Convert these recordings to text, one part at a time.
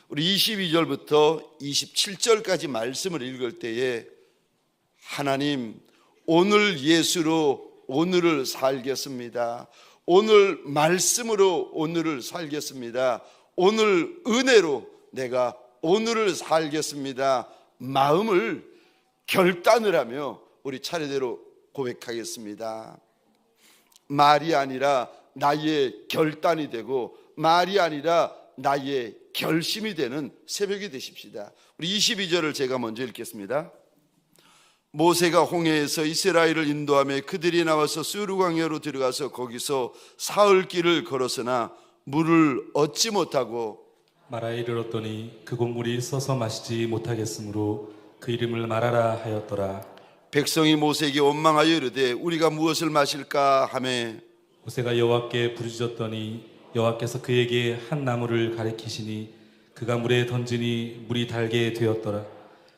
우리 22절부터 27절까지 말씀을 읽을 때에 하나님, 오늘 예수로 오늘을 살겠습니다. 오늘 말씀으로 오늘을 살겠습니다. 오늘 은혜로 내가 오늘을 살겠습니다. 마음을 결단을 하며 우리 차례대로 고백하겠습니다. 말이 아니라 나의 결단이 되고 말이 아니라 나의 결심이 되는 새벽이 되십시다. 우리 22절을 제가 먼저 읽겠습니다. 모세가 홍해에서 이스라엘을 인도하며 그들이 나와서 스루 광야로 들어가서 거기서 사흘 길을 걸었으나 물을 얻지 못하고 마라에 이르렀더니 그곳 물이 써서 마시지 못하겠으므로 그 이름을 마라라 하였더라. 백성이 모세에게 원망하여 이르되 우리가 무엇을 마실까 하매 모세가 여호와께 부르짖었더니 여호와께서 그에게 한 나무를 가리키시니 그가 물에 던지니 물이 달게 되었더라.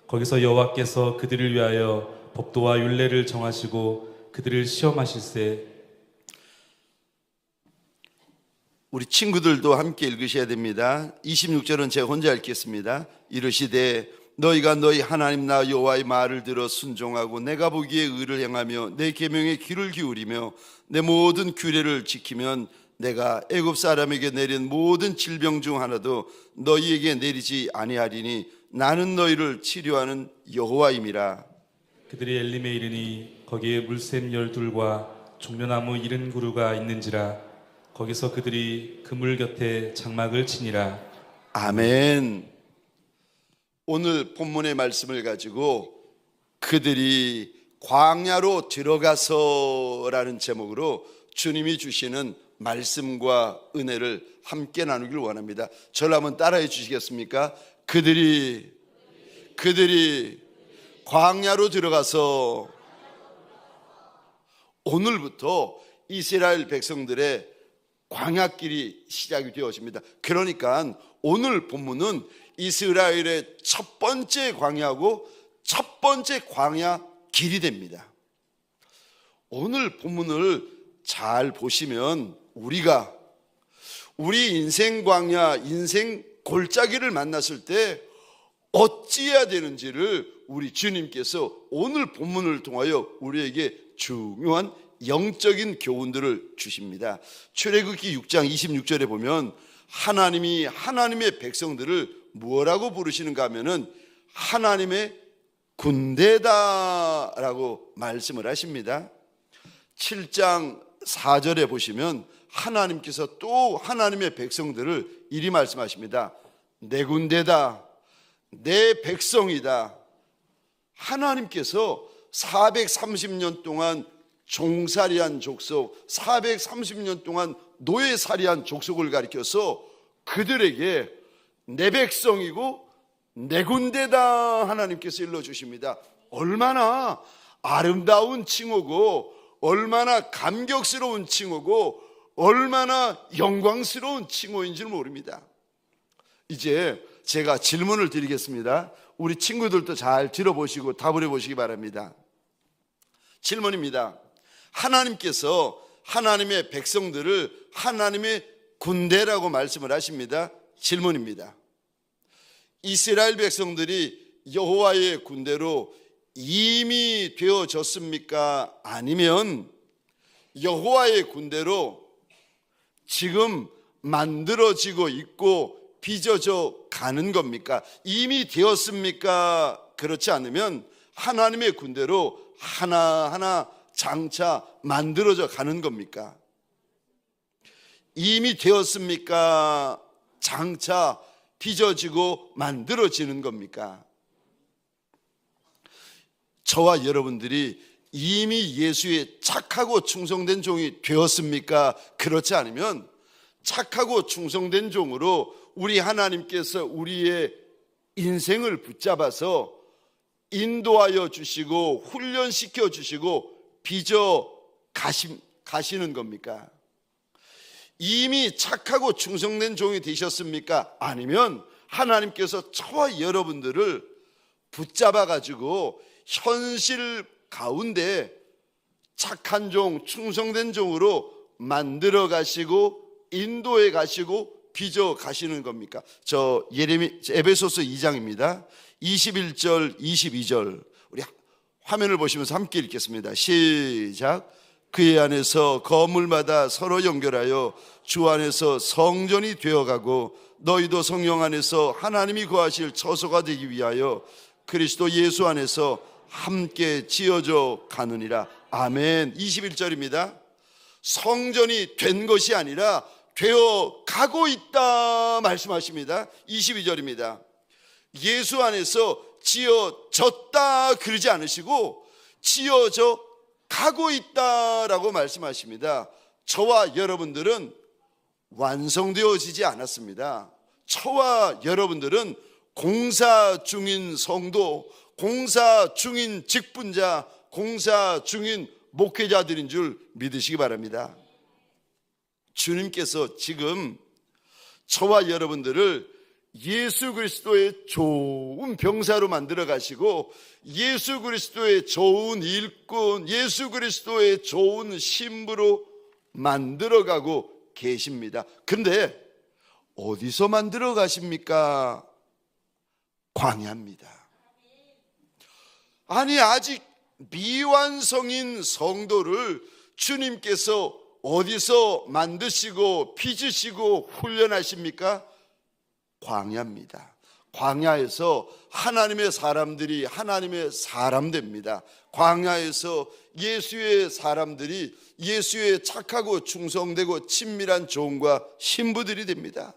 거기서 여호와께서 그들을 위하여 법도와 율례를 정하시고 그들을 시험하실세. 우리 친구들도 함께 읽으셔야 됩니다. 26절은 제가 혼자 읽겠습니다. 이르시되 너희가 너희 하나님 나 여호와의 말을 들어 순종하고 내가 보기에 의를 행하며 내 계명에 귀를 기울이며 내 모든 규례를 지키면 내가 애굽 사람에게 내린 모든 질병 중 하나도 너희에게 내리지 아니하리니 나는 너희를 치료하는 여호와임이라. 그들이 엘림에 이르니 거기에 물샘 12과 종려나무 70그루가 있는지라. 거기서 그들이 그물 곁에 장막을 치니라. 아멘. 오늘 본문의 말씀을 가지고 그들이 광야로 들어가서라는 제목으로 주님이 주시는 말씀과 은혜를 함께 나누길 원합니다. 저를 한번 따라해 주시겠습니까? 그들이 광야로 들어가서 오늘부터 이스라엘 백성들의 광야길이 시작이 되어집니다. 그러니까 오늘 본문은 이스라엘의 첫 번째 광야고 첫 번째 광야 길이 됩니다. 오늘 본문을 잘 보시면 우리 인생 광야, 인생 골짜기를 만났을 때 어찌해야 되는지를 우리 주님께서 오늘 본문을 통하여 우리에게 중요한 영적인 교훈들을 주십니다. 출애굽기 6장 26절에 보면 하나님이 하나님의 백성들을 뭐라고 부르시는가 하면은 하나님의 군대다라고 말씀을 하십니다. 7장 4절에 보시면 하나님께서 또 하나님의 백성들을 이리 말씀하십니다. 내 군대다, 내 백성이다. 하나님께서 430년 동안 종살이한 족속, 430년 동안 노예살이한 족속을 가리켜서 그들에게 내 백성이고 내 군대다 하나님께서 일러주십니다. 얼마나 아름다운 칭호고 얼마나 감격스러운 칭호고 얼마나 영광스러운 칭호인지를 모릅니다. 이제 제가 질문을 드리겠습니다. 우리 친구들도 잘 들어보시고 답을 해보시기 바랍니다. 질문입니다. 하나님께서 하나님의 백성들을 하나님의 군대라고 말씀을 하십니다. 질문입니다. 이스라엘 백성들이 여호와의 군대로 이미 되어졌습니까? 아니면 여호와의 군대로 지금 만들어지고 있고 빚어져 가는 겁니까? 이미 되었습니까? 그렇지 않으면 하나님의 군대로 하나하나 장차 만들어져 가는 겁니까? 이미 되었습니까? 장차 빚어지고 만들어지는 겁니까? 저와 여러분들이 이미 예수의 착하고 충성된 종이 되었습니까? 그렇지 않으면 착하고 충성된 종으로 우리 하나님께서 우리의 인생을 붙잡아서 인도하여 주시고 훈련시켜 주시고 빚어 가시는 겁니까? 이미 착하고 충성된 종이 되셨습니까? 아니면 하나님께서 저와 여러분들을 붙잡아 가지고 현실 가운데 착한 종, 충성된 종으로 만들어 가시고 인도해 가시고 빚어 가시는 겁니까? 저 에베소서 2장입니다. 21절 22절 우리 화면을 보시면서 함께 읽겠습니다. 시작. 그의 안에서 건물마다 서로 연결하여 주 안에서 성전이 되어가고 너희도 성령 안에서 하나님이 거하실 처소가 되기 위하여 그리스도 예수 안에서 함께 지어져 가느니라. 아멘. 21절입니다. 성전이 된 것이 아니라 되어 가고 있다 말씀하십니다. 22절입니다. 예수 안에서 지어졌다 그러지 않으시고 지어져 가고 있다라고 말씀하십니다. 저와 여러분들은 완성되어지지 않았습니다. 저와 여러분들은 공사 중인 성도, 공사 중인 직분자, 공사 중인 목회자들인 줄 믿으시기 바랍니다. 주님께서 지금 저와 여러분들을 예수 그리스도의 좋은 병사로 만들어 가시고 예수 그리스도의 좋은 일꾼, 예수 그리스도의 좋은 신부로 만들어 가고 계십니다. 그런데 어디서 만들어 가십니까? 광야입니다. 아니 아직 미완성인 성도를 주님께서 어디서 만드시고 빚으시고 훈련하십니까? 광야입니다. 광야에서 하나님의 사람들이 하나님의 사람 됩니다. 광야에서 예수의 사람들이 예수의 착하고 충성되고 친밀한 종과 신부들이 됩니다.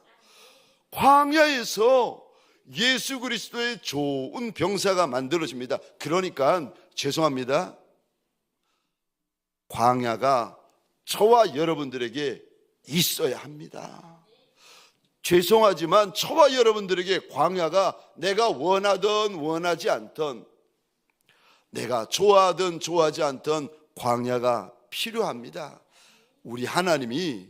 광야에서 예수 그리스도의 좋은 병사가 만들어집니다. 그러니까 죄송합니다. 광야가 저와 여러분들에게 있어야 합니다. 죄송하지만 저와 여러분들에게 광야가 내가 원하든 원하지 않든, 내가 좋아하든 좋아하지 않든 광야가 필요합니다. 우리 하나님이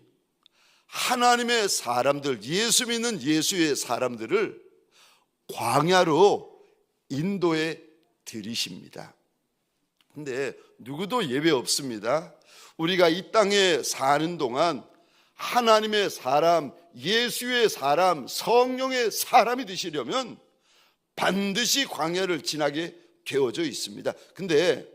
하나님의 사람들, 예수 믿는 예수의 사람들을 광야로 인도해 드리십니다. 근데 누구도 예외 없습니다. 우리가 이 땅에 사는 동안 하나님의 사람, 예수의 사람, 성령의 사람이 되시려면 반드시 광야를 지나게 되어져 있습니다. 근데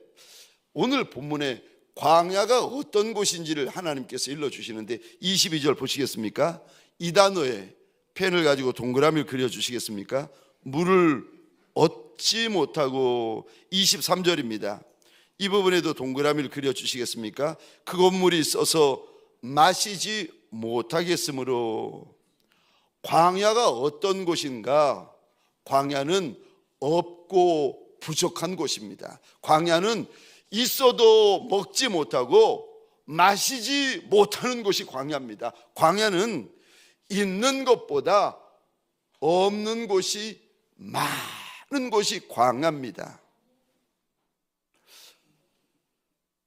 오늘 본문에 광야가 어떤 곳인지를 하나님께서 일러주시는데 22절 보시겠습니까? 이 단어에 펜을 가지고 동그라미를 그려주시겠습니까? 물을 얻지 못하고 23절입니다. 이 부분에도 동그라미를 그려주시겠습니까? 그곳 물이 써서 마시지 못하겠으므로. 광야가 어떤 곳인가? 광야는 없고 부족한 곳입니다. 광야는 있어도 먹지 못하고 마시지 못하는 곳이 광야입니다. 광야는 있는 것보다 없는 곳이 많은 곳이 광야입니다.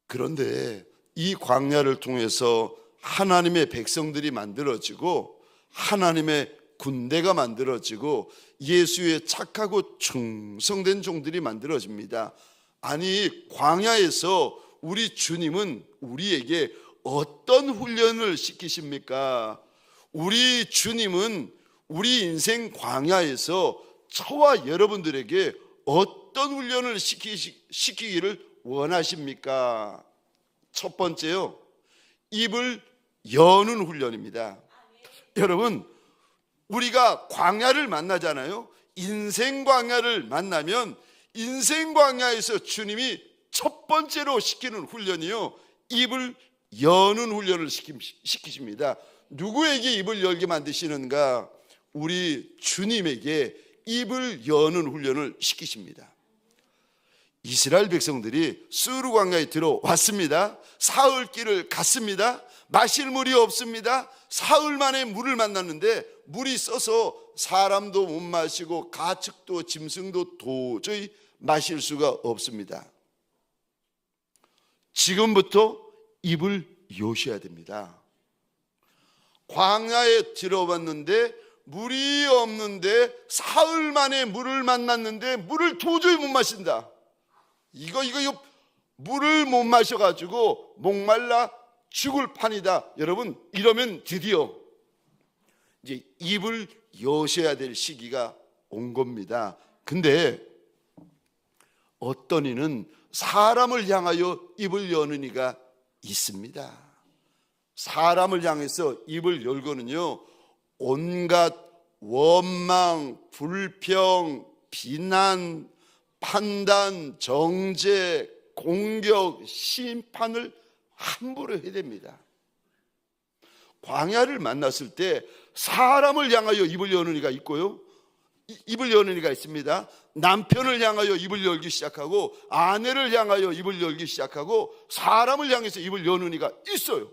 그런데 이 광야를 통해서 하나님의 백성들이 만들어지고 하나님의 군대가 만들어지고 예수의 착하고 충성된 종들이 만들어집니다. 아니, 광야에서 우리 주님은 우리에게 어떤 훈련을 시키십니까? 우리 주님은 우리 인생 광야에서 저와 여러분들에게 어떤 훈련을 시키기를 원하십니까? 첫 번째요, 입을 여는 훈련입니다. 여러분, 우리가 광야를 만나잖아요. 인생 광야를 만나면 인생 광야에서 주님이 첫 번째로 시키는 훈련이요, 입을 여는 훈련을 시키십니다. 누구에게 입을 열게 만드시는가? 우리 주님에게 입을 여는 훈련을 시키십니다. 이스라엘 백성들이 스우르 광야에 들어왔습니다. 사흘 길을 갔습니다. 마실 물이 없습니다. 사흘 만에 물을 만났는데 물이 써서 사람도 못 마시고 가축도 짐승도 도저히 마실 수가 없습니다. 지금부터 입을 여셔야 됩니다. 광야에 들어왔는데 물이 없는데 사흘 만에 물을 만났는데 물을 도저히 못 마신다. 이거 물을 못 마셔가지고 목말라 죽을 판이다. 여러분, 이러면 드디어 이제 입을 여셔야 될 시기가 온 겁니다. 근데 어떤 이는 사람을 향하여 입을 여는 이가 있습니다. 사람을 향해서 입을 열고는요, 온갖 원망, 불평, 비난, 판단, 정죄, 공격, 심판을 함부로 해댑니다. 광야를 만났을 때 사람을 향하여 입을 여는 이가 있고요, 입을 여는 이가 있습니다. 남편을 향하여 입을 열기 시작하고, 아내를 향하여 입을 열기 시작하고, 사람을 향해서 입을 여는 이가 있어요.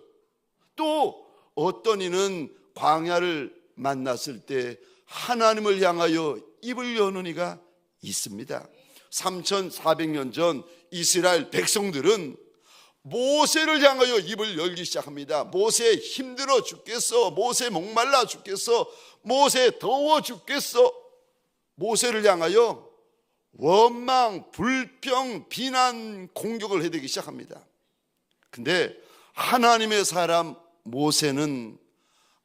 또 어떤 이는 광야를 만났을 때 하나님을 향하여 입을 여는 이가 있습니다. 3400년 전 이스라엘 백성들은 모세를 향하여 입을 열기 시작합니다. 모세 힘들어 죽겠어, 모세 목말라 죽겠어, 모세 더워 죽겠어. 모세를 향하여 원망, 불평, 비난, 공격을 해대기 시작합니다. 근데 하나님의 사람 모세는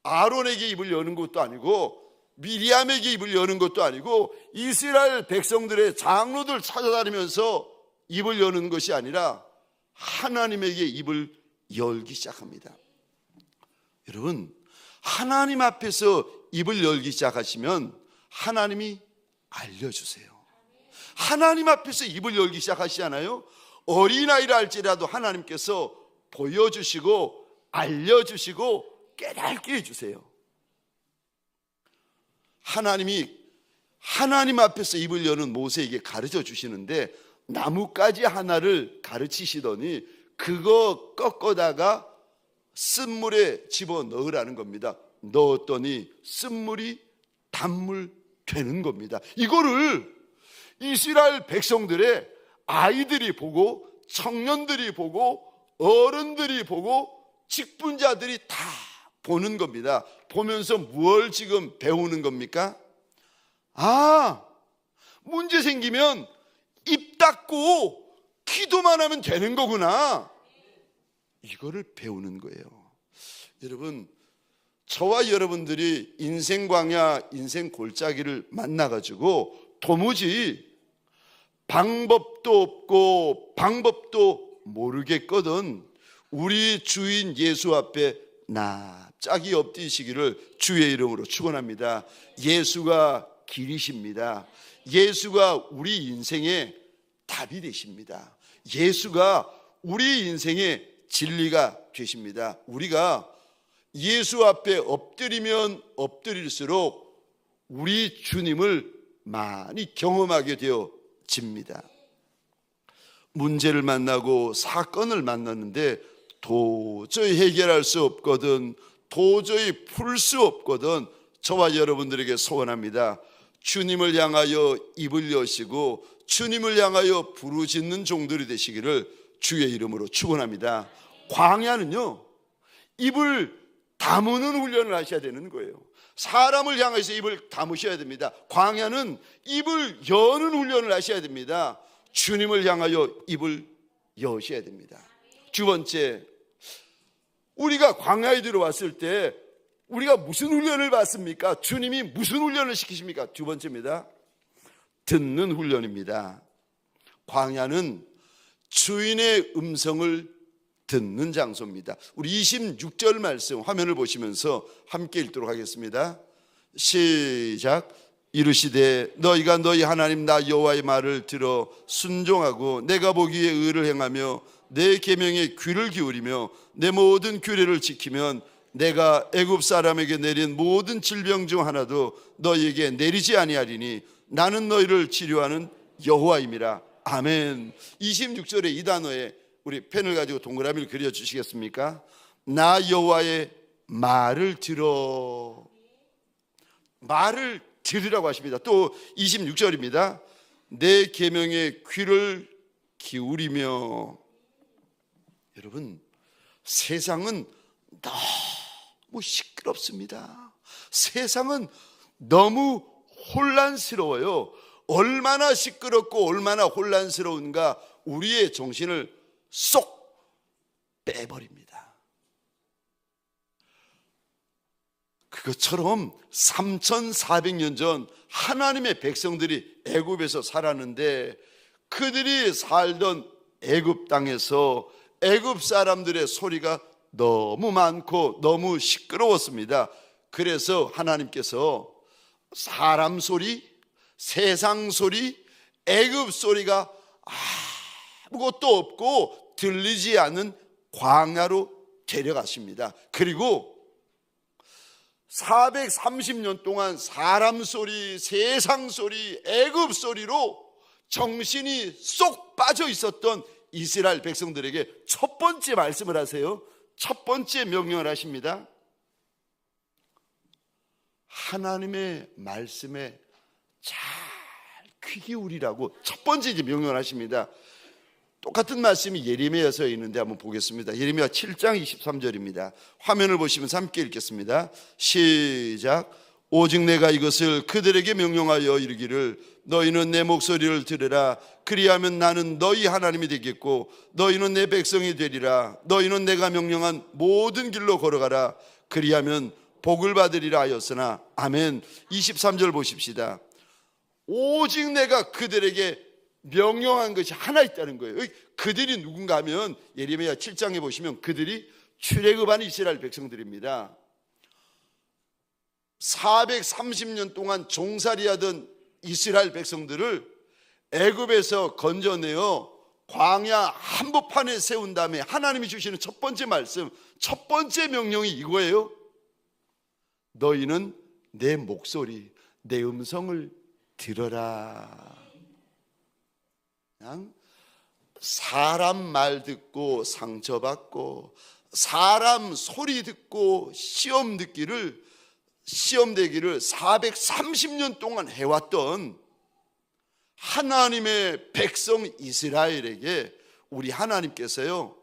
아론에게 입을 여는 것도 아니고, 미리암에게 입을 여는 것도 아니고, 이스라엘 백성들의 장로들 찾아다니면서 입을 여는 것이 아니라 하나님에게 입을 열기 시작합니다. 여러분, 하나님 앞에서 입을 열기 시작하시면 하나님이 알려주세요. 하나님 앞에서 입을 열기 시작하시잖아요. 어린아이라 할지라도 하나님께서 보여주시고 알려주시고 깨닫게 해주세요. 하나님이 하나님 앞에서 입을 여는 모세에게 가르쳐 주시는데, 나뭇가지 하나를 가르치시더니 그거 꺾어다가 쓴물에 집어넣으라는 겁니다. 넣었더니 쓴물이 단물 되는 겁니다. 이거를 이스라엘 백성들의 아이들이 보고, 청년들이 보고, 어른들이 보고, 직분자들이 다 보는 겁니다. 보면서 뭘 지금 배우는 겁니까? 문제 생기면 입 닫고 기도만 하면 되는 거구나, 이거를 배우는 거예요. 여러분, 저와 여러분들이 인생 광야, 인생 골짜기를 만나가지고 도무지 방법도 없고 방법도 모르겠거든 우리 주인 예수 앞에 납작이 엎드시기를 주의 이름으로 축원합니다. 예수가 길이십니다. 예수가 우리 인생의 답이 되십니다. 예수가 우리 인생의 진리가 되십니다. 우리가 예수 앞에 엎드리면 엎드릴수록 우리 주님을 많이 경험하게 되어집니다. 문제를 만나고 사건을 만났는데 도저히 해결할 수 없거든, 도저히 풀 수 없거든, 저와 여러분들에게 소원합니다. 주님을 향하여 입을 여시고 주님을 향하여 부르짖는 종들이 되시기를 주의 이름으로 축원합니다. 광야는요, 입을 다무는 훈련을 하셔야 되는 거예요. 사람을 향해서 입을 다무셔야 됩니다. 광야는 입을 여는 훈련을 하셔야 됩니다. 주님을 향하여 입을 여셔야 됩니다. 두 번째, 우리가 광야에 들어왔을 때 우리가 무슨 훈련을 받습니까? 주님이 무슨 훈련을 시키십니까? 두 번째입니다. 듣는 훈련입니다. 광야는 주인의 음성을 듣는 장소입니다. 우리 26절 말씀 화면을 보시면서 함께 읽도록 하겠습니다. 시작. 이르시되 너희가 너희 하나님 나 여호와의 말을 들어 순종하고 내가 보기에 의를 행하며 내 계명에 귀를 기울이며 내 모든 규례를 지키면 내가 애굽 사람에게 내린 모든 질병 중 하나도 너희에게 내리지 아니하리니 나는 너희를 치료하는 여호와임이라. 아멘. 26절의 이 단어에 우리 펜을 가지고 동그라미를 그려주시겠습니까? 나 여호와의 말을 들어. 말을 들으라고 하십니다. 또 26절입니다. 내 계명에 귀를 기울이며. 여러분, 세상은 너무 시끄럽습니다. 세상은 너무 혼란스러워요. 얼마나 시끄럽고 얼마나 혼란스러운가, 우리의 정신을 쏙 빼버립니다. 그것처럼 3,400년 전 하나님의 백성들이 애굽에서 살았는데, 그들이 살던 애굽 땅에서 애굽 사람들의 소리가 너무 많고 너무 시끄러웠습니다. 그래서 하나님께서 사람 소리, 세상 소리, 애굽 소리가 아무것도 없고 들리지 않는 광야로 데려가십니다. 그리고 430년 동안 사람 소리, 세상 소리, 애굽 소리로 정신이 쏙 빠져 있었던 이스라엘 백성들에게 첫 번째 말씀을 하세요. 첫 번째 명령을 하십니다. 하나님의 말씀에 잘 귀 기울이라고 첫 번째 이제 명령을 하십니다. 똑같은 말씀이 예레미야서에 있는데 한번 보겠습니다. 예레미야 7장 23절입니다. 화면을 보시면서 함께 읽겠습니다. 시작. 오직 내가 이것을 그들에게 명령하여 이르기를 너희는 내 목소리를 들으라. 그리하면 나는 너희 하나님이 되겠고 너희는 내 백성이 되리라. 너희는 내가 명령한 모든 길로 걸어가라. 그리하면 복을 받으리라 하였으나. 아멘. 23절 보십시다. 오직 내가 그들에게 명령한 것이 하나 있다는 거예요. 그들이 누군가 하면 예레미야 7장에 보시면 그들이 출애굽한 이스라엘 백성들입니다. 430년 동안 종살이하던 이스라엘 백성들을 애굽에서 건져내어 광야 한복판에 세운 다음에 하나님이 주시는 첫 번째 말씀, 첫 번째 명령이 이거예요. 너희는 내 목소리, 내 음성을 들어라. 그냥 사람 말 듣고 상처받고 사람 소리 듣고 시험 되기를 430년 동안 해왔던 하나님의 백성 이스라엘에게 우리 하나님께서요,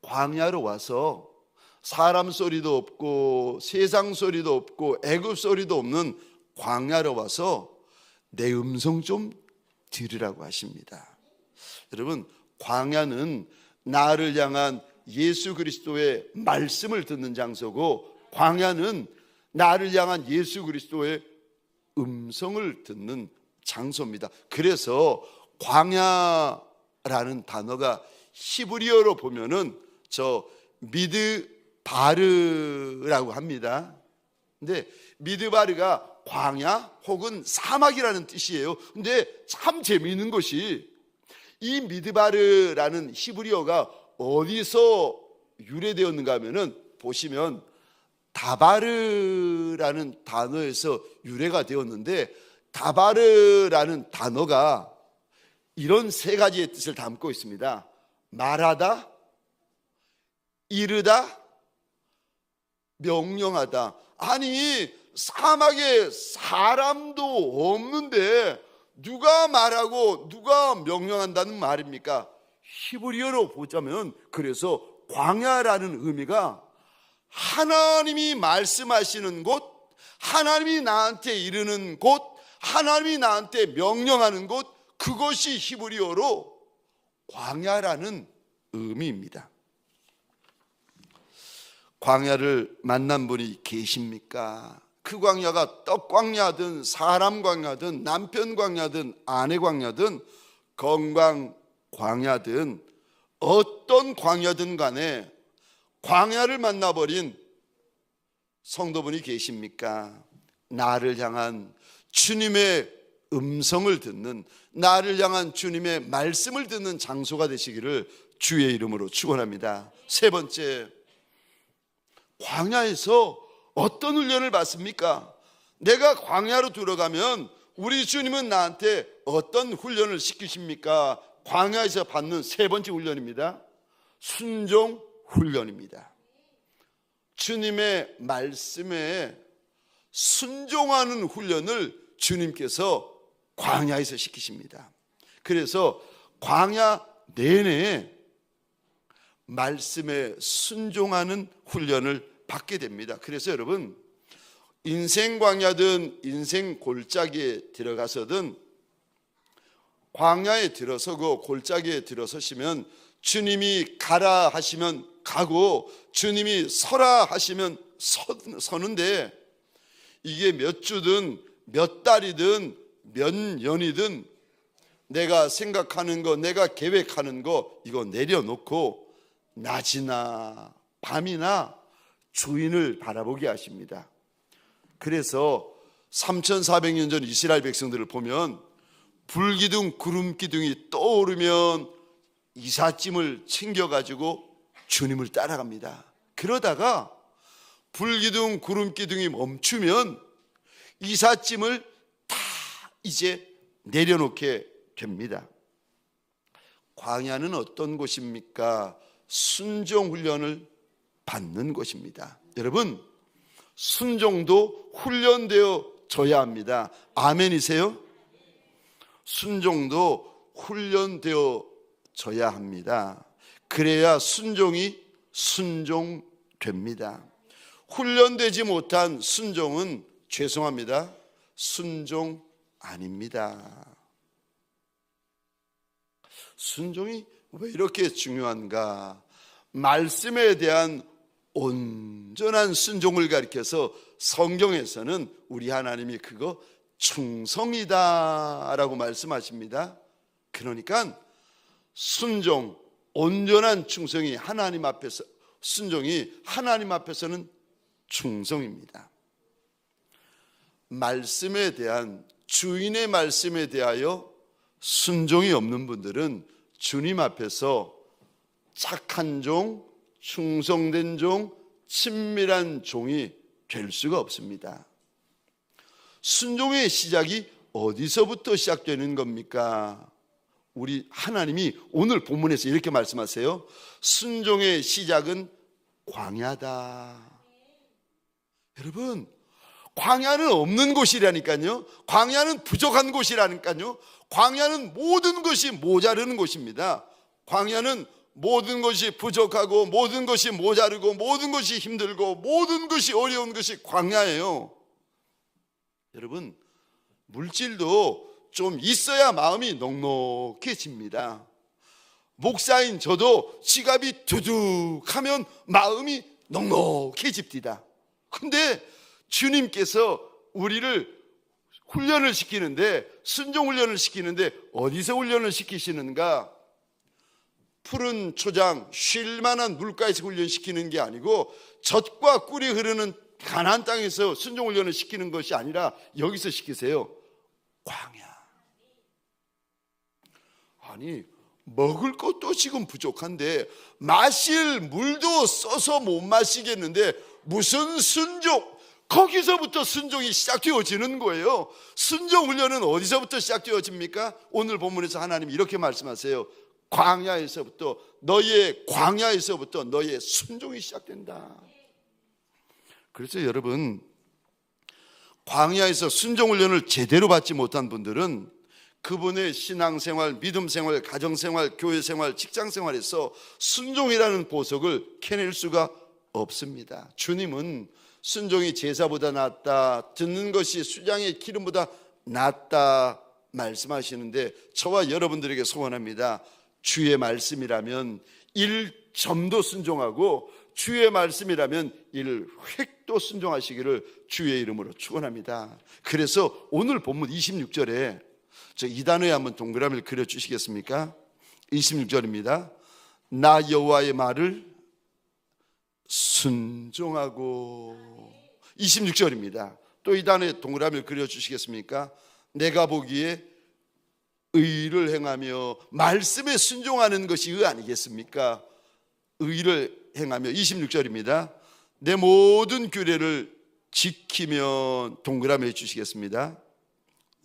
광야로 와서 사람 소리도 없고 세상 소리도 없고 애굽 소리도 없는 광야로 와서 내 음성 좀 들으라고 하십니다. 여러분, 광야는 나를 향한 예수 그리스도의 말씀을 듣는 장소고, 광야는 나를 향한 예수 그리스도의 음성을 듣는 장소입니다. 그래서 광야라는 단어가 히브리어로 보면은 미드바르라고 합니다. 근데 미드바르가 광야 혹은 사막이라는 뜻이에요. 근데 참 재미있는 것이 이 미드바르라는 히브리어가 어디서 유래되었는가 하면은 보시면 다바르라는 단어에서 유래가 되었는데, 다바르라는 단어가 이런 세 가지의 뜻을 담고 있습니다. 말하다, 이르다, 명령하다. 아니, 사막에 사람도 없는데 누가 말하고 누가 명령한다는 말입니까? 히브리어로 보자면, 그래서 광야라는 의미가 하나님이 말씀하시는 곳, 하나님이 나한테 이르는 곳, 하나님이 나한테 명령하는 곳, 그것이 히브리어로 광야라는 의미입니다. 광야를 만난 분이 계십니까? 그 광야가 떡 광야든 사람 광야든 남편 광야든 아내 광야든 건강 광야든 어떤 광야든 간에 광야를 만나버린 성도분이 계십니까? 나를 향한 주님의 음성을 듣는, 나를 향한 주님의 말씀을 듣는 장소가 되시기를 주의 이름으로 축원합니다. 세 번째, 광야에서 어떤 훈련을 받습니까? 내가 광야로 들어가면 우리 주님은 나한테 어떤 훈련을 시키십니까? 광야에서 받는 세 번째 훈련입니다. 순종 훈련입니다. 주님의 말씀에 순종하는 훈련을 주님께서 광야에서 시키십니다. 그래서 광야 내내 말씀에 순종하는 훈련을 받게 됩니다. 그래서 여러분, 인생 광야든 인생 골짜기에 들어가서든 광야에 들어서고 골짜기에 들어서시면 주님이 가라 하시면 가고 주님이 서라 하시면 서는데 이게 몇 주든 몇 달이든 몇 년이든 내가 생각하는 거, 내가 계획하는 거 이거 내려놓고 낮이나 밤이나 주인을 바라보게 하십니다. 그래서 3400년 전 이스라엘 백성들을 보면 불기둥 구름기둥이 떠오르면 이삿짐을 챙겨가지고 주님을 따라갑니다. 그러다가 불기둥 구름기둥이 멈추면 이삿짐을 다 이제 내려놓게 됩니다. 광야는 어떤 곳입니까? 순종 훈련을 받는 곳입니다. 여러분, 순종도 훈련되어져야 합니다. 아멘이세요? 순종도 훈련되어져야 합니다. 그래야 순종이 순종됩니다. 훈련되지 못한 순종은 죄송합니다. 순종 아닙니다. 순종이 왜 이렇게 중요한가? 말씀에 대한 온전한 순종을 가리켜서 성경에서는 우리 하나님이 그거 충성이다라고 말씀하십니다. 그러니까 순종, 온전한 충성이 하나님 앞에서, 순종이 하나님 앞에서는 충성입니다. 말씀에 대한, 주인의 말씀에 대하여 순종이 없는 분들은 주님 앞에서 착한 종, 충성된 종, 친밀한 종이 될 수가 없습니다. 순종의 시작이 어디서부터 시작되는 겁니까? 우리 하나님이 오늘 본문에서 이렇게 말씀하세요. 순종의 시작은 광야다. 여러분, 광야는 없는 곳이라니까요. 광야는 부족한 곳이라니까요. 광야는 모든 것이 모자르는 곳입니다. 광야는 모든 것이 부족하고 모든 것이 모자르고 모든 것이 힘들고 모든 것이 어려운 것이 광야예요. 여러분, 물질도 좀 있어야 마음이 넉넉해집니다. 목사인 저도 지갑이 두둑하면 마음이 넉넉해집니다. 근데 주님께서 우리를 훈련을 시키는데, 순종 훈련을 시키는데 어디서 훈련을 시키시는가? 푸른 초장, 쉴만한 물가에서 훈련시키는 게 아니고 젖과 꿀이 흐르는 가나안 땅에서 순종 훈련을 시키는 것이 아니라 여기서 시키세요. 광야. 아니, 먹을 것도 지금 부족한데 마실 물도 써서 못 마시겠는데 무슨 순종? 거기서부터 순종이 시작되어지는 거예요. 순종 훈련은 어디서부터 시작되어집니까? 오늘 본문에서 하나님이 이렇게 말씀하세요. 광야에서부터, 너희의 광야에서부터 너희의 순종이 시작된다. 그래서 여러분, 광야에서 순종 훈련을 제대로 받지 못한 분들은 그분의 신앙생활, 믿음생활, 가정생활, 교회생활, 직장생활에서 순종이라는 보석을 캐낼 수가 없습니다. 주님은 순종이 제사보다 낫다, 듣는 것이 수장의 기름보다 낫다 말씀하시는데 저와 여러분들에게 소원합니다. 주의 말씀이라면 1점도 순종하고 주의 말씀이라면 1획도 순종하시기를 주의 이름으로 축원합니다. 그래서 오늘 본문 26절에 저 2단어에 한번 동그라미를 그려주시겠습니까? 26절입니다. 나 여호와의 말을 순종하고. 26절입니다. 또 2단어에 동그라미를 그려주시겠습니까? 내가 보기에 의를 행하며 말씀에 순종하는 것이 의 아니겠습니까? 의를 행하며. 26절입니다. 내 모든 규례를 지키면. 동그라미 해주시겠습니다.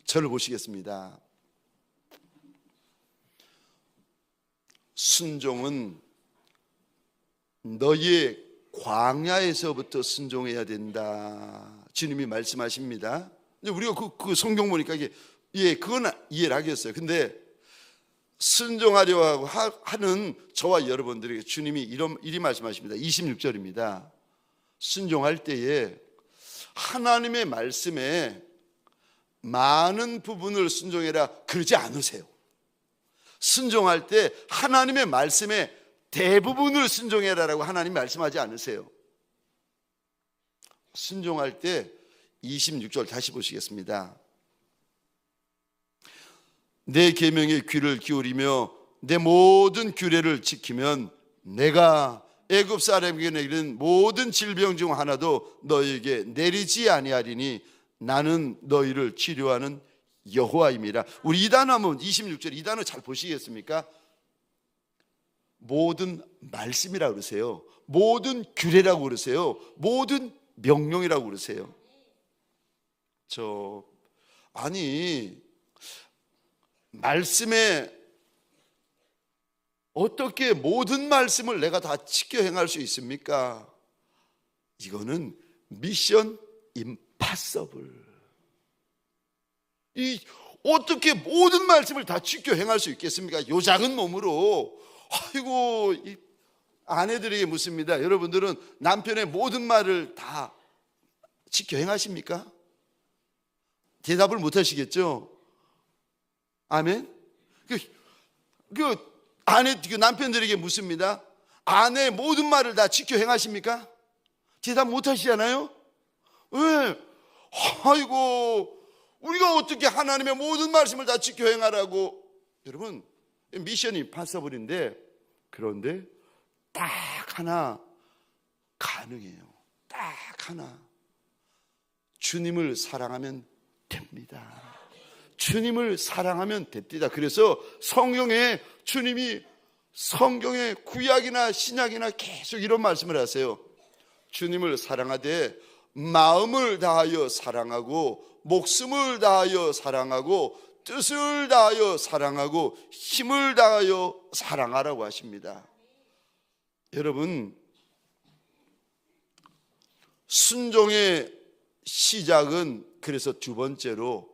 저를 보시겠습니다. 순종은 너희의 광야에서부터 순종해야 된다. 주님이 말씀하십니다. 우리가 그 성경 보니까 이게 그건 이해를 하겠어요. 근데 순종하려 하는 저와 여러분들에게 주님이 이리 말씀하십니다. 26절입니다. 순종할 때에 하나님의 말씀에 많은 부분을 순종해라 그러지 않으세요. 순종할 때 하나님의 말씀에 대부분을 순종해라라고 하나님 말씀하지 않으세요. 순종할 때 26절 다시 보시겠습니다. 내 계명에 귀를 기울이며 내 모든 규례를 지키면 내가 애굽 사람에게 내리는 모든 질병 중 하나도 너희에게 내리지 아니하리니 나는 너희를 치료하는 여호와입니다. 우리 이 단어 한번 26절 이 단어 잘 보시겠습니까? 모든 말씀이라고 그러세요. 모든 규례라고 그러세요. 모든 명령이라고 그러세요. 아니 말씀에 어떻게 모든 말씀을 내가 다 지켜 행할 수 있습니까? 이거는 미션 임파서블. 어떻게 모든 말씀을 다 지켜 행할 수 있겠습니까? 요 작은 몸으로. 아이고, 이 아내들에게 묻습니다. 여러분들은 남편의 모든 말을 다 지켜 행하십니까? 대답을 못 하시겠죠? 아멘? 남편들에게 묻습니다. 아내의 모든 말을 다 지켜 행하십니까? 대답 못 하시잖아요? 왜? 아이고, 우리가 어떻게 하나님의 모든 말씀을 다 지켜 행하라고. 여러분, 미션이 파서블인데, 그런데 딱 하나 가능해요. 딱 하나. 주님을 사랑하면 됩니다. 주님을 사랑하면 됩니다. 그래서 주님이 성경에 구약이나 신약이나 계속 이런 말씀을 하세요. 주님을 사랑하되 마음을 다하여 사랑하고 목숨을 다하여 사랑하고 뜻을 다하여 사랑하고 힘을 다하여 사랑하라고 하십니다. 여러분, 순종의 시작은 그래서 두 번째로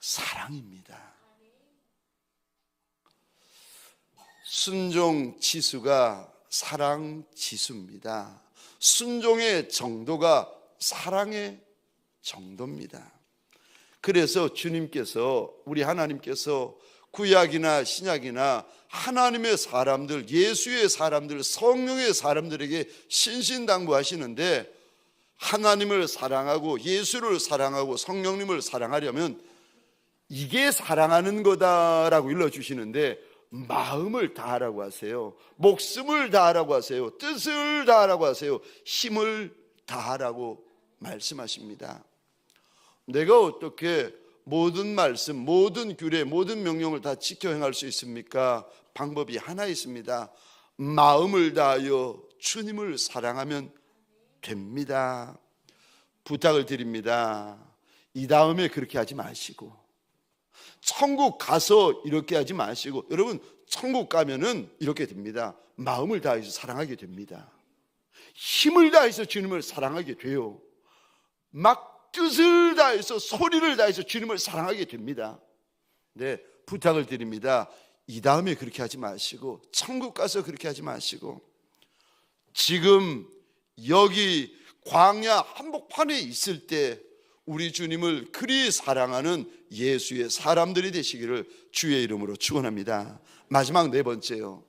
사랑입니다. 순종 지수가 사랑 지수입니다. 순종의 정도가 사랑의 정도입니다. 그래서 주님께서, 우리 하나님께서 구약이나 신약이나 하나님의 사람들, 예수의 사람들, 성령의 사람들에게 신신당부하시는데, 하나님을 사랑하고 예수를 사랑하고 성령님을 사랑하려면 이게 사랑하는 거다라고 일러주시는데, 마음을 다하라고 하세요. 목숨을 다하라고 하세요. 뜻을 다하라고 하세요. 힘을 다하라고 말씀하십니다. 내가 어떻게 모든 말씀, 모든 규례, 모든 명령을 다 지켜 행할 수 있습니까? 방법이 하나 있습니다. 마음을 다하여 주님을 사랑하면 됩니다. 부탁을 드립니다. 이 다음에 그렇게 하지 마시고, 천국 가서 이렇게 하지 마시고, 여러분 천국 가면은 이렇게 됩니다. 마음을 다해서 사랑하게 됩니다. 힘을 다해서 주님을 사랑하게 돼요. 막 뜻을 다해서, 소리를 다해서 주님을 사랑하게 됩니다. 네, 부탁을 드립니다. 이 다음에 그렇게 하지 마시고, 천국 가서 그렇게 하지 마시고, 지금 여기 광야 한복판에 있을 때 우리 주님을 그리 사랑하는 예수의 사람들이 되시기를 주의 이름으로 축원합니다. 마지막 네 번째요.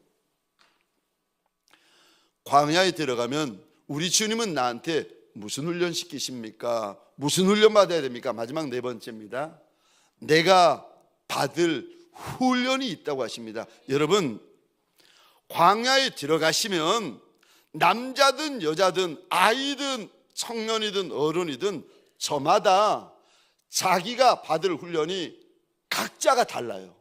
광야에 들어가면 우리 주님은 나한테 무슨 훈련 시키십니까? 무슨 훈련 받아야 됩니까? 마지막 네 번째입니다. 내가 받을 훈련이 있다고 하십니다. 여러분, 광야에 들어가시면 남자든 여자든 아이든 청년이든 어른이든 저마다 자기가 받을 훈련이 각자가 달라요.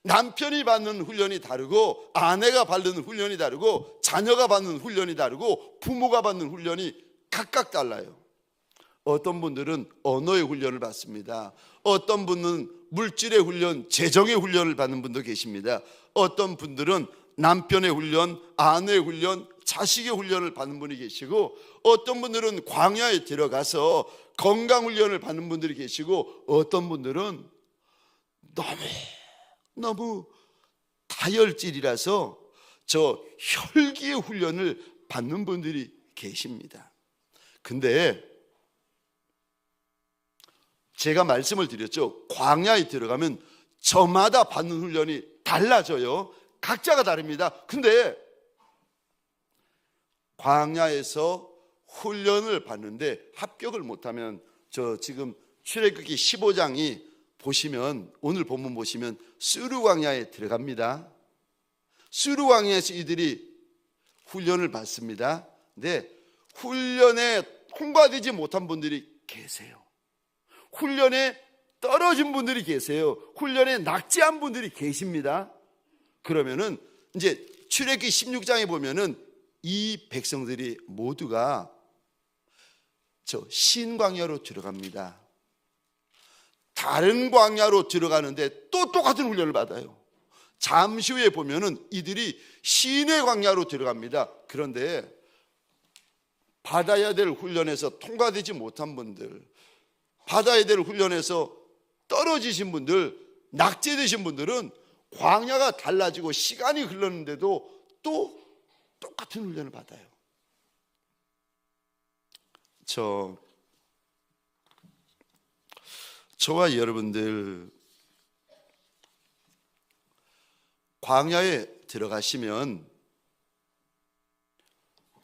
남편이 받는 훈련이 다르고, 아내가 받는 훈련이 다르고, 자녀가 받는 훈련이 다르고, 부모가 받는 훈련이 각각 달라요. 어떤 분들은 언어의 훈련을 받습니다. 어떤 분은 물질의 훈련, 재정의 훈련을 받는 분도 계십니다. 어떤 분들은 남편의 훈련, 아내의 훈련, 자식의 훈련을 받는 분이 계시고, 어떤 분들은 광야에 들어가서 건강 훈련을 받는 분들이 계시고, 어떤 분들은 너무 다혈질이라서 저 혈기의 훈련을 받는 분들이 계십니다. 근데 제가 말씀을 드렸죠. 광야에 들어가면 저마다 받는 훈련이 달라져요. 각자가 다릅니다. 근데 광야에서 훈련을 받는데 합격을 못하면 저 지금 출애굽기 15장이 보시면 오늘 본문 보시면 스루 광야에 들어갑니다. 스루 광야에서 이들이 훈련을 받습니다. 근데 훈련에 통과되지 못한 분들이 계세요. 훈련에 떨어진 분들이 계세요. 훈련에 낙제한 분들이 계십니다. 그러면은 이제 출애굽기 16장에 보면은 이 백성들이 모두가 저 신광야로 들어갑니다. 다른 광야로 들어가는데 또 똑같은 훈련을 받아요. 잠시 후에 보면은 이들이 신의 광야로 들어갑니다. 그런데 받아야 될 훈련에서 통과되지 못한 분들, 받아야 될 훈련에서 떨어지신 분들, 낙제되신 분들은 광야가 달라지고 시간이 흘렀는데도 또 똑같은 훈련을 받아요. 저와 여러분들 광야에 들어가시면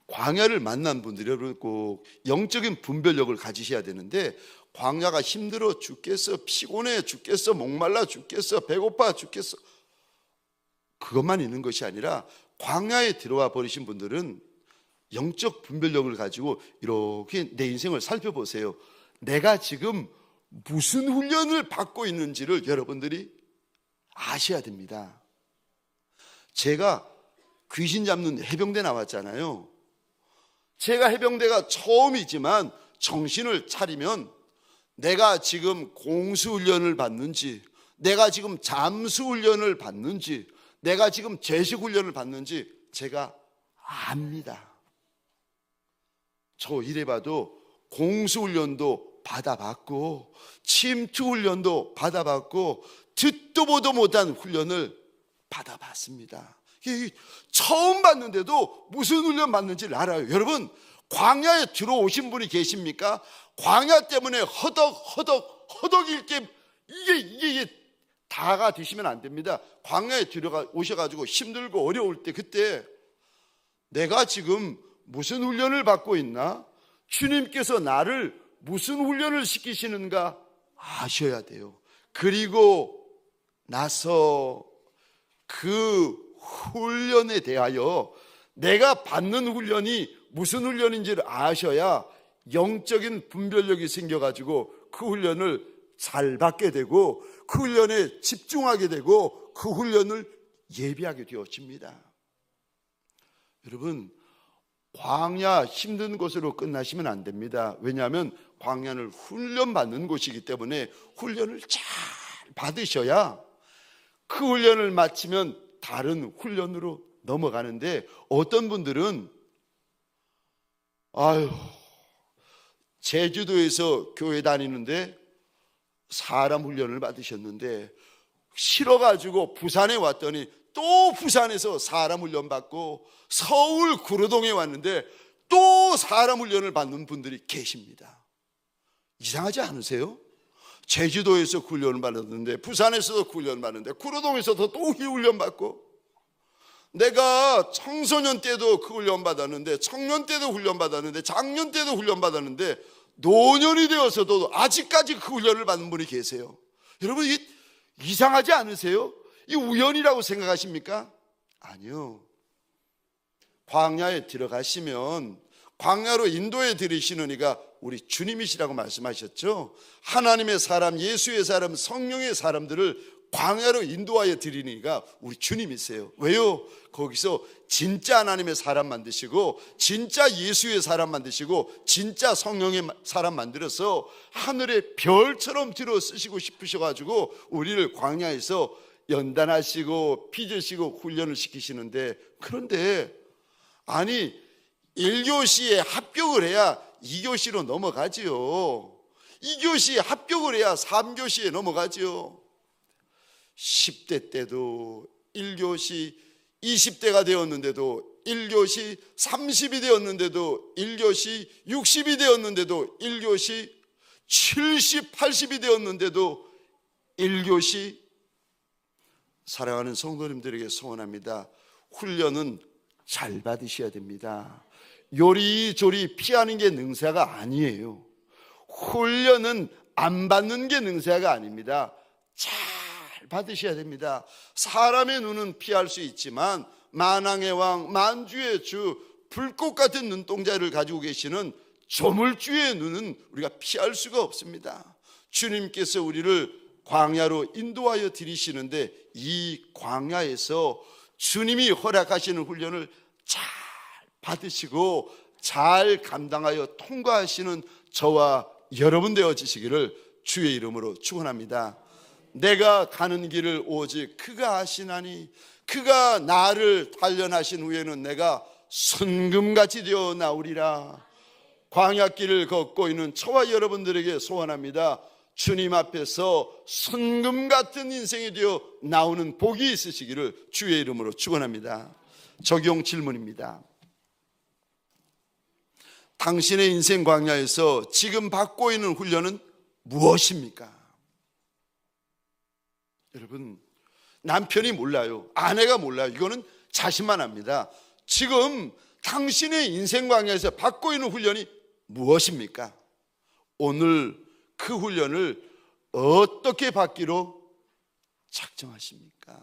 광야를 만난 분들이 여러분 꼭 영적인 분별력을 가지셔야 되는데 광야가 힘들어 죽겠어, 피곤해 죽겠어, 목말라 죽겠어, 배고파 죽겠어 그것만 있는 것이 아니라 광야에 들어와 버리신 분들은 영적 분별력을 가지고 이렇게 내 인생을 살펴보세요. 내가 지금 무슨 훈련을 받고 있는지를 여러분들이 아셔야 됩니다. 제가 귀신 잡는 해병대 나왔잖아요. 제가 해병대가 처음이지만 정신을 차리면 내가 지금 공수훈련을 받는지, 내가 지금 잠수훈련을 받는지, 내가 지금 제식훈련을 받는지 제가 압니다. 저 이래봐도 공수훈련도 받아봤고 침투훈련도 받아봤고 듣도 보도 못한 훈련을 받아봤습니다. 처음 봤는데도 무슨 훈련 받는지를 알아요. 여러분 광야에 들어오신 분이 계십니까? 광야 때문에 허덕 읽게 이게 다가 되시면 안 됩니다. 광야에 들어가 오셔가지고 힘들고 어려울 때 그때 내가 지금 무슨 훈련을 받고 있나? 주님께서 나를 무슨 훈련을 시키시는가 아셔야 돼요. 그리고 나서 그 훈련에 대하여 내가 받는 훈련이 무슨 훈련인지를 아셔야 영적인 분별력이 생겨가지고 그 훈련을 잘 받게 되고 그 훈련에 집중하게 되고 그 훈련을 예비하게 되어집니다. 여러분 광야 힘든 곳으로 끝나시면 안 됩니다. 왜냐하면 광야는 훈련받는 곳이기 때문에 훈련을 잘 받으셔야 그 훈련을 마치면 다른 훈련으로 넘어가는데 어떤 분들은 제주도에서 교회 다니는데 사람 훈련을 받으셨는데 싫어가지고 부산에 왔더니 또 부산에서 사람 훈련 받고 서울 구로동에 왔는데 또 사람 훈련을 받는 분들이 계십니다. 이상하지 않으세요? 제주도에서 훈련을 받았는데 부산에서도 훈련을 받는데 구로동에서도 또 훈련 받고 내가 청소년 때도 그 훈련 받았는데 청년 때도 훈련 받았는데 장년 때도 훈련 받았는데 노년이 되어서도 아직까지 그 훈련을 받는 분이 계세요. 여러분 이상하지 않으세요? 이 우연이라고 생각하십니까? 아니요. 광야에 들어가시면 광야로 인도해 드리시는 이가 우리 주님이시라고 말씀하셨죠. 하나님의 사람, 예수의 사람, 성령의 사람들을 광야로 인도하여 드리는 이가 우리 주님이세요. 왜요? 거기서 진짜 하나님의 사람 만드시고 진짜 예수의 사람 만드시고 진짜 성령의 사람 만들어서 하늘의 별처럼 들어 쓰시고 싶으셔가지고 우리를 광야에서 연단하시고 빚으시고 훈련을 시키시는데, 그런데 아니 1교시에 합격을 해야 2교시로 넘어가지요. 2교시에 합격을 해야 3교시에 넘어가지요. 10대 때도 1교시, 20대가 되었는데도 1교시, 30이 되었는데도 1교시, 60이 되었는데도 1교시, 70, 80이 되었는데도 1교시. 사랑하는 성도님들에게 소원합니다. 훈련은 잘 받으셔야 됩니다. 요리조리 피하는 게 능사가 아니에요. 훈련은 안 받는 게 능사가 아닙니다. 잘 받으셔야 됩니다. 사람의 눈은 피할 수 있지만 만왕의 왕, 만주의 주, 불꽃 같은 눈동자를 가지고 계시는 조물주의 눈은 우리가 피할 수가 없습니다. 주님께서 우리를 광야로 인도하여 들이시는데 이 광야에서 주님이 허락하시는 훈련을 잘 받으시고 잘 감당하여 통과하시는 저와 여러분 되어지시기를 주의 이름으로 축원합니다. 내가 가는 길을 오직 그가 아시나니 그가 나를 단련하신 후에는 내가 순금같이 되어 나오리라. 광야길을 걷고 있는 저와 여러분들에게 소원합니다. 주님 앞에서 순금 같은 인생이 되어 나오는 복이 있으시기를 주의 이름으로 축원합니다. 적용 질문입니다. 당신의 인생 광야에서 지금 받고 있는 훈련은 무엇입니까? 여러분, 남편이 몰라요. 아내가 몰라요. 이거는 자신만 압니다. 지금 당신의 인생 광야에서 받고 있는 훈련이 무엇입니까? 오늘 그 훈련을 어떻게 받기로 작정하십니까?